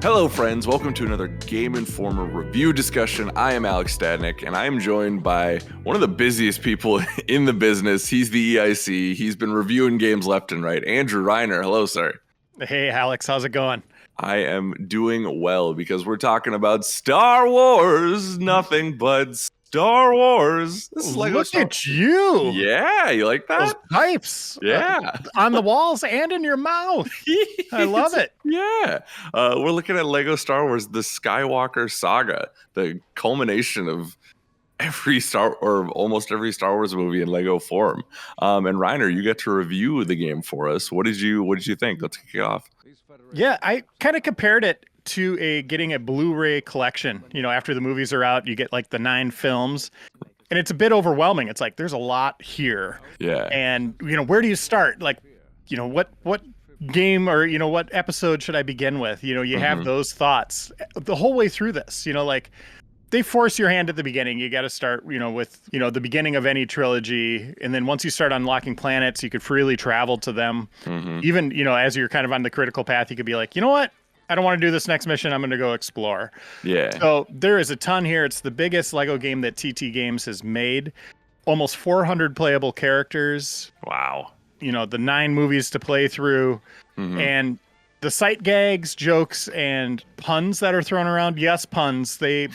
Hello, friends. Welcome to another Game Informer review discussion. I am Alex Stadnik, and I am joined by one of the busiest people in the business. He's the EIC. He's been reviewing games left and right. Andrew Reiner. Hello, sir. Hey, Alex. How's it going? I am doing well because we're talking about Star Wars. Nothing but Star Wars. This is Look at you. Yeah, you like that? Those pipes. Yeah. On the walls and in your mouth. I love it. Yeah. We're looking at Lego Star Wars, the Skywalker Saga, the culmination of almost every Star Wars movie in Lego form. And Reiner, you get to review the game for us. What did you think? Let's kick it off. Yeah, I kind of compared it to getting a Blu-ray collection. You know, after the movies are out, you get like the 9 films, and it's a bit overwhelming. It's like there's a lot here. Yeah. And where do you start? Like, what game or what episode should I begin with? You have those thoughts the whole way through this. Like they force your hand at the beginning. You got to start, with the beginning of any trilogy, and then once you start unlocking planets, you could freely travel to them. Even as you're kind of on the critical path, you could be like, you know what? I don't want to do this next mission. I'm going to go explore. Yeah. So there is a ton here. It's the biggest Lego game that TT Games has made. Almost 400 playable characters. Wow. The 9 movies to play through. And the sight gags, jokes, and puns that are thrown around. Yes, puns. They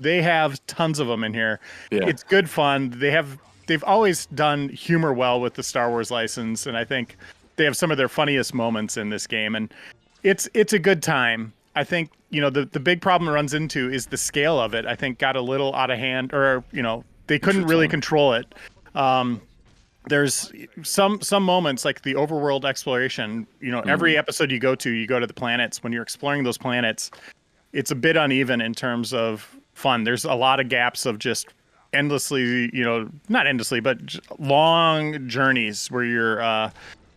have tons of them in here. Yeah. It's good fun. They've always done humor well with the Star Wars license, and I think they have some of their funniest moments in this game. And it's a good time. I think, the big problem it runs into is the scale of it. I think got a little out of hand, or, they couldn't really control it. There's some moments like the overworld exploration, every episode you go to the planets. When you're exploring those planets, it's a bit uneven in terms of fun. There's a lot of gaps of just endlessly, not endlessly, but long journeys where you're,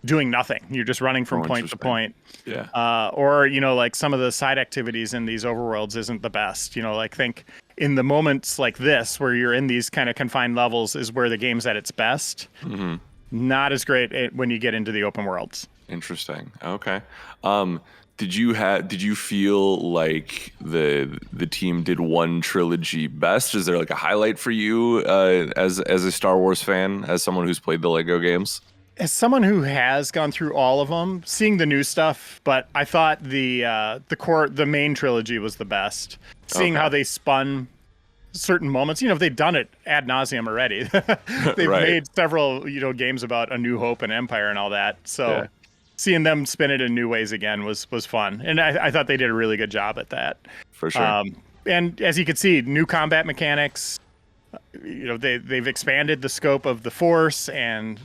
doing nothing. You're just running from point to point. Yeah. Or, like some of the side activities in these overworlds isn't the best. Like think in the moments like this where you're in these kind of confined levels is where the game's at its best. Not as great when you get into the open worlds. Interesting. Okay. Did you feel like the team did one trilogy best? Is there like a highlight for you as a Star Wars fan, as someone who's played the Lego games? As someone who has gone through all of them, seeing the new stuff, but I thought the main trilogy was the best. Seeing how they spun certain moments, they've done it ad nauseum already. They've made several, games about A New Hope and Empire and all that. So seeing them spin it in new ways again was fun, and I thought they did a really good job at that. For sure. And as you can see, new combat mechanics. They've expanded the scope of the Force, and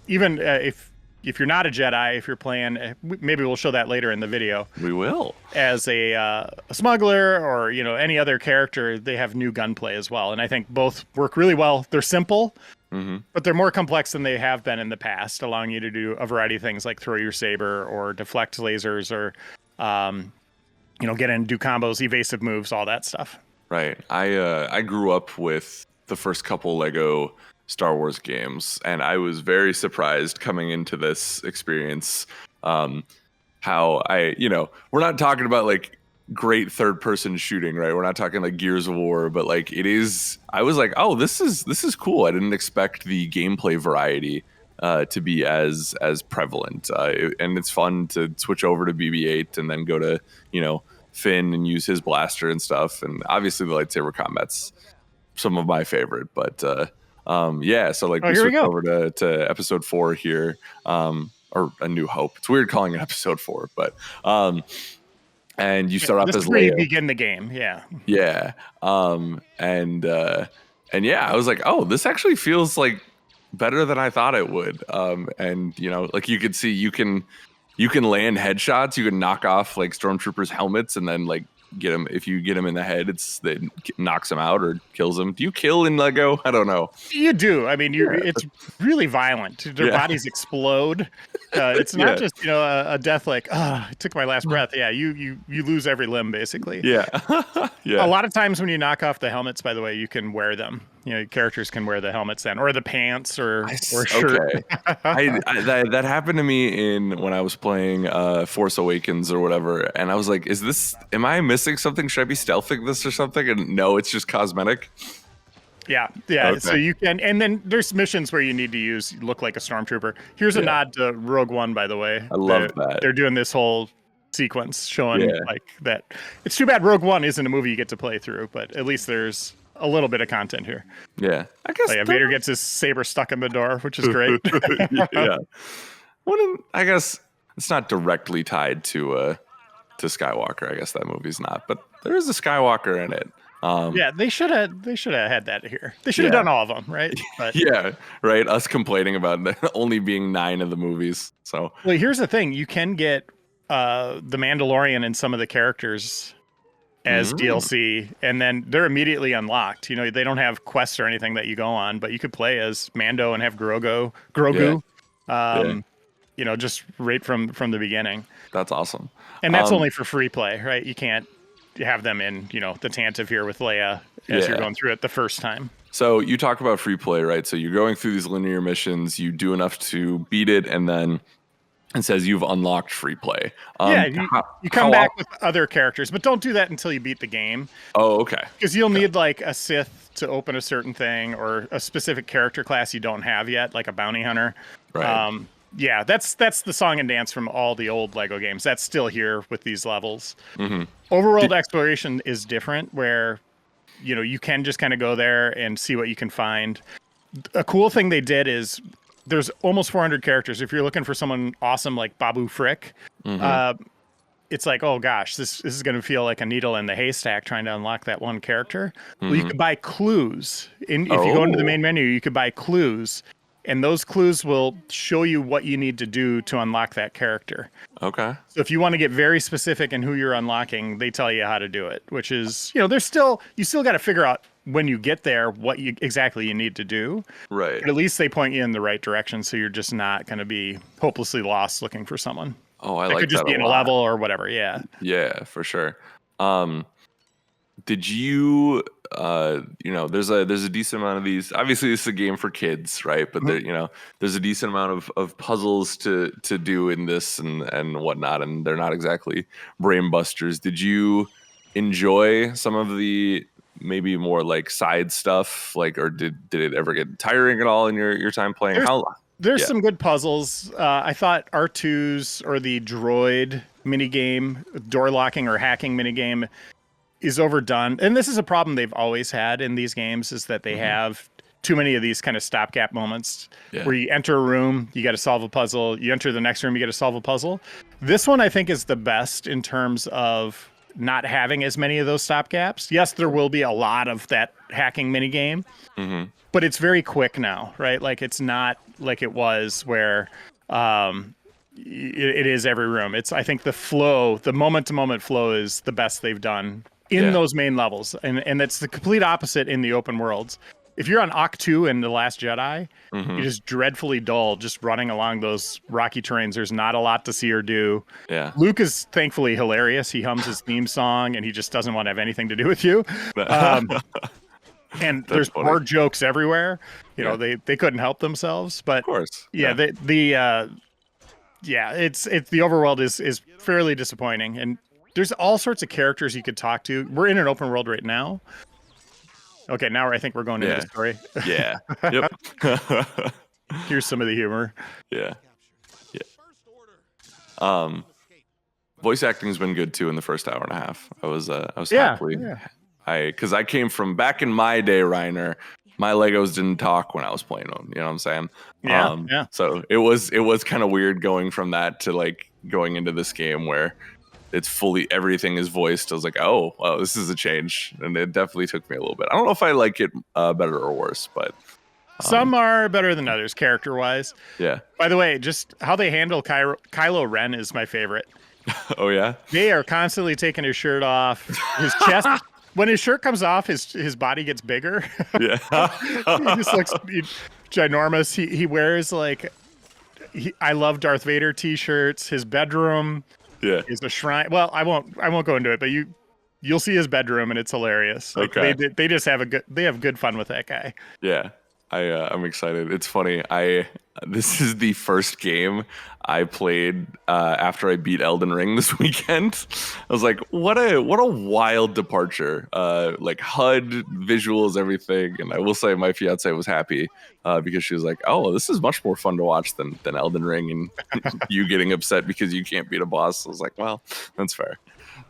even if you're not a Jedi, if you're playing, maybe we'll show that later in the video. We will. As a smuggler or any other character, they have new gunplay as well, and I think both work really well. They're simple, but they're more complex than they have been in the past, allowing you to do a variety of things like throw your saber or deflect lasers or get in and do combos, evasive moves, all that stuff. Right. I grew up with the first couple Lego Star Wars games, and I was very surprised coming into this experience how we're not talking about like great third person shooting, right? We're not talking like Gears of War, but like I was like, oh, this is cool. I didn't expect the gameplay variety to be as prevalent. And it's fun to switch over to BB-8 and then go to, Finn and use his blaster and stuff, and obviously the lightsaber combat's some of my favorite, but so like we switch over to episode 4 here, or A New Hope. It's weird calling it episode 4, but and you start off as Leia. You begin the game. Yeah. And I was like, oh, this actually feels like better than I thought it would. And like you could see, you can land headshots. You can knock off like stormtroopers' helmets and then like get them. If you get them in the head, that knocks them out or kills them. Do you kill in Lego? I don't know. You do. I mean, it's really violent. Their bodies explode. It's not just a death like, I took my last breath. Yeah, you lose every limb basically. Yeah. A lot of times when you knock off the helmets, by the way, you can wear them. characters can wear the helmets then, or the pants, or shirt. Okay. That happened to me when I was playing Force Awakens or whatever, and I was like, am I missing something? Should I be stealthing this or something? And no, it's just cosmetic. Yeah. Okay. So you can, and then there's missions where you need to look like a stormtrooper. Here's a nod to Rogue One, by the way. I love that. They're doing this whole sequence showing like that. It's too bad Rogue One isn't a movie you get to play through, but at least there's a little bit of content here. Yeah, I guess Vader gets his saber stuck in the door, which is great. Yeah. I guess it's not directly tied to Skywalker. I guess that movie's not, but there is a Skywalker in it. Yeah, they should have had that here. They should have done all of them, right? But, yeah, right. Us complaining about only being 9 of the movies. So, well, here's the thing: you can get the Mandalorian and some of the characters as DLC, and then they're immediately unlocked. They don't have quests or anything that you go on, but you could play as Mando and have Grogu. Just right from the beginning. That's awesome. And that's only for free play, right? You can't have them in, the Tantive here with Leia as you're going through it the first time. So you talk about free play, right? So you're going through these linear missions, you do enough to beat it, and then it says you've unlocked free play. You come back with other characters, but don't do that until you beat the game. Oh, okay. Because you'll need like a Sith to open a certain thing, or a specific character class you don't have yet, like a bounty hunter. Right. That's the song and dance from all the old Lego games. That's still here with these levels. Mm-hmm. Overworld exploration is different, where you can just kind of go there and see what you can find. A cool thing they did is there's almost 400 characters. If you're looking for someone awesome like Babu Frick, it's like, oh gosh, this is going to feel like a needle in the haystack trying to unlock that one character. Well, you could buy clues. If you go into the main menu, you could buy clues. And those clues will show you what you need to do to unlock that character. Okay. So if you want to get very specific in who you're unlocking, they tell you how to do it, which is, you still got to figure out when you get there what exactly you need to do. Right. But at least they point you in the right direction, so you're just not going to be hopelessly lost looking for someone. Oh, I like that. It could just be in a level or whatever. Yeah. Yeah, for sure. Did you there's a decent amount of these. Obviously this is a game for kids, right? But there's a decent amount of puzzles to do in this and whatnot, and they're not exactly brain busters. Did you enjoy some of the maybe more like side stuff, or did it ever get tiring at all in your time playing? There's some good puzzles. I thought R2's or the droid minigame, door locking or hacking minigame, is overdone. And this is a problem they've always had in these games, is that they have too many of these kind of stopgap moments where you enter a room, you got to solve a puzzle. You enter the next room, you got to solve a puzzle. This one I think is the best in terms of not having as many of those stopgaps. Yes, there will be a lot of that hacking minigame, but it's very quick now, right? Like it's not like it was where it is every room. I think the moment-to-moment flow is the best they've done in those main levels. And that's the complete opposite in the open worlds. If you're on Octu and The Last Jedi, it is dreadfully dull just running along those rocky terrains. There's not a lot to see or do. Yeah. Luke is thankfully hilarious. He hums his theme song and he just doesn't want to have anything to do with you. And there's poor jokes everywhere. They couldn't help themselves. But of course. Yeah, it's the overworld is fairly disappointing. And there's all sorts of characters you could talk to. We're in an open world right now. Okay, now I think we're going into the story. Yeah. Yep. Here's some of the humor. Yeah. Voice acting's been good too in the first hour and a half. I was happily. Because I came from back in my day, Reiner. My Legos didn't talk when I was playing them. You know what I'm saying? Yeah. So it was kind of weird going from that to going into this game where it's everything is voiced. I was like, oh, well, this is a change. And it definitely took me a little bit. I don't know if I like it better or worse, but. Some are better than others, character-wise. Yeah. By the way, just how they handle Kylo Ren is my favorite. Oh, yeah? They are constantly taking his shirt off. His chest, when his shirt comes off, his body gets bigger. Yeah. He just looks ginormous. He wears, I love Darth Vader t-shirts. His bedroom is a shrine. Well, I won't go into it, but you'll see his bedroom, and it's hilarious. Like they just have good fun with that guy. Yeah, I'm excited. It's funny. This is the first game I played after I beat Elden Ring this weekend. I was like, what a wild departure. Like HUD, visuals, everything. And I will say my fiance was happy because she was like, oh, this is much more fun to watch than Elden Ring, and you getting upset because you can't beat a boss. I was like, well, that's fair.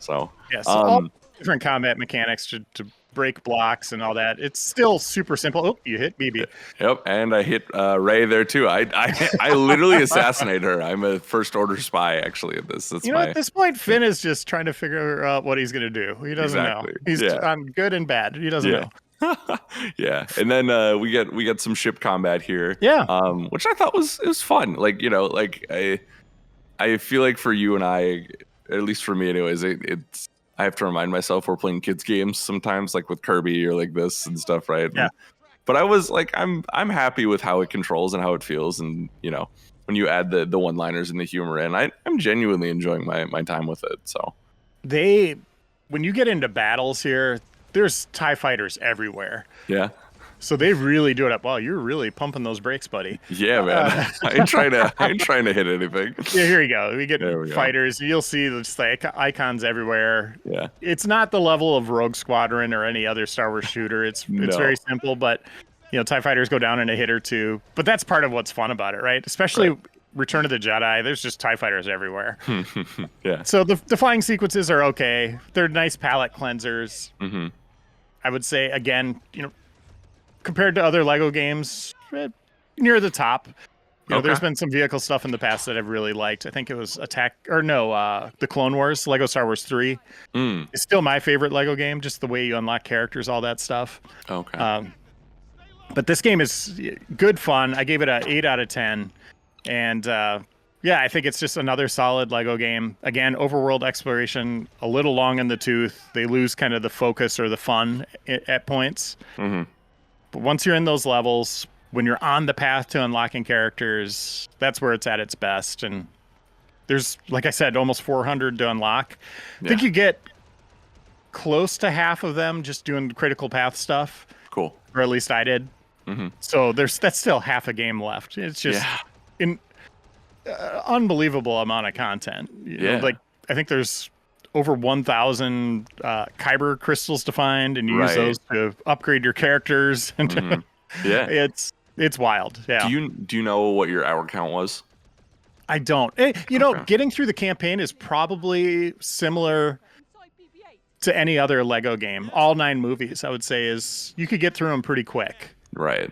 So yeah, so all different combat mechanics to break blocks and all that. It's still super simple. Oh, you hit BB. Yep, and I hit Ray there too. I literally assassinate her. I'm a first order spy actually at this. That's at this point, Finn is just trying to figure out what he's gonna do. He doesn't know. He's on good and bad. He doesn't know. Yeah, and then we get some ship combat here. Yeah, which I thought was fun. Like like I feel like for you and I, at least for me anyways, it's. I have to remind myself we're playing kids games sometimes, like with Kirby or like this and stuff, right? Yeah. But I was like, I'm happy with how it controls and how it feels, and when you add the one-liners and the humor in, I'm genuinely enjoying my time with it. So when you get into battles here, there's TIE fighters everywhere. Yeah. So they really do it up. Wow, you're really pumping those brakes, buddy. Yeah, man. I ain't trying to hit anything. Yeah, here we go. We get fighters. You'll see just like icons everywhere. Yeah. It's not the level of Rogue Squadron or any other Star Wars shooter. It's very simple, but TIE fighters go down in a hit or two. But that's part of what's fun about it, right? Especially Return of the Jedi. There's just TIE fighters everywhere. Yeah. So the flying sequences are okay. They're nice palate cleansers. Mm-hmm. I would say again, compared to other Lego games, near the top. There's been some vehicle stuff in the past that I've really liked. I think it was the Clone Wars, Lego Star Wars 3. It's still my favorite Lego game, just the way you unlock characters, all that stuff. Okay. But this game is good fun. I gave it an 8 out of 10. And I think it's just another solid Lego game. Again, overworld exploration, a little long in the tooth. They lose kind of the focus or the fun at points. Mm-hmm. But once you're in those levels, when you're on the path to unlocking characters, that's where it's at its best. And there's, like I said, almost 400 to unlock. I think you get close to half of them just doing critical path stuff. Cool. Or at least I did. Mm-hmm. So that's still half a game left. It's just an unbelievable amount of content. Like I think there's over 1,000 Kyber crystals to find, and you use those to upgrade your characters. And it's wild. Yeah. Do you know what your hour count was? I don't. Getting through the campaign is probably similar to any other Lego game. All 9 movies, I would say, is you could get through them pretty quick. Right.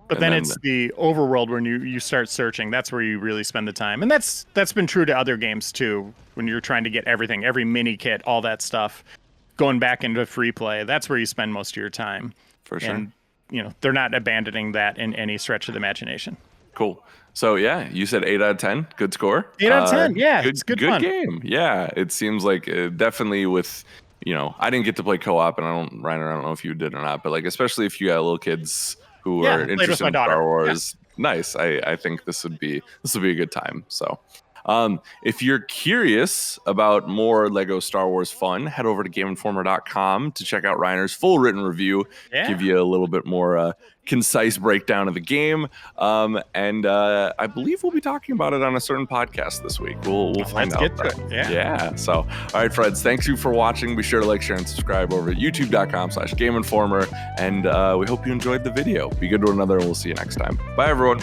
But then it's the overworld when you start searching. That's where you really spend the time. And that's been true to other games too. When you're trying to get everything, every mini kit, all that stuff, going back into free play, that's where you spend most of your time. For sure. And, they're not abandoning that in any stretch of the imagination. Cool. So you said 8 out of 10. Good score. 8 out of 10. Yeah. Good, it's good fun. Game. Yeah. It seems like definitely with, I didn't get to play co-op, and Reiner, I don't know if you did or not, but like, especially if you got little kids who are interested in Star Wars. Nice. I think this would be a good time. So if you're curious about more Lego Star Wars fun, head over to GameInformer.com to check out Reiner's full written review, give you a little bit more concise breakdown of the game. And I believe we'll be talking about it on a certain podcast this week. We'll find out. Let's get to it. Yeah. So, all right, friends, thanks you for watching. Be sure to like, share, and subscribe over at youtube.com/GameInformer. And we hope you enjoyed the video. Be good to one another, and we'll see you next time. Bye, everyone.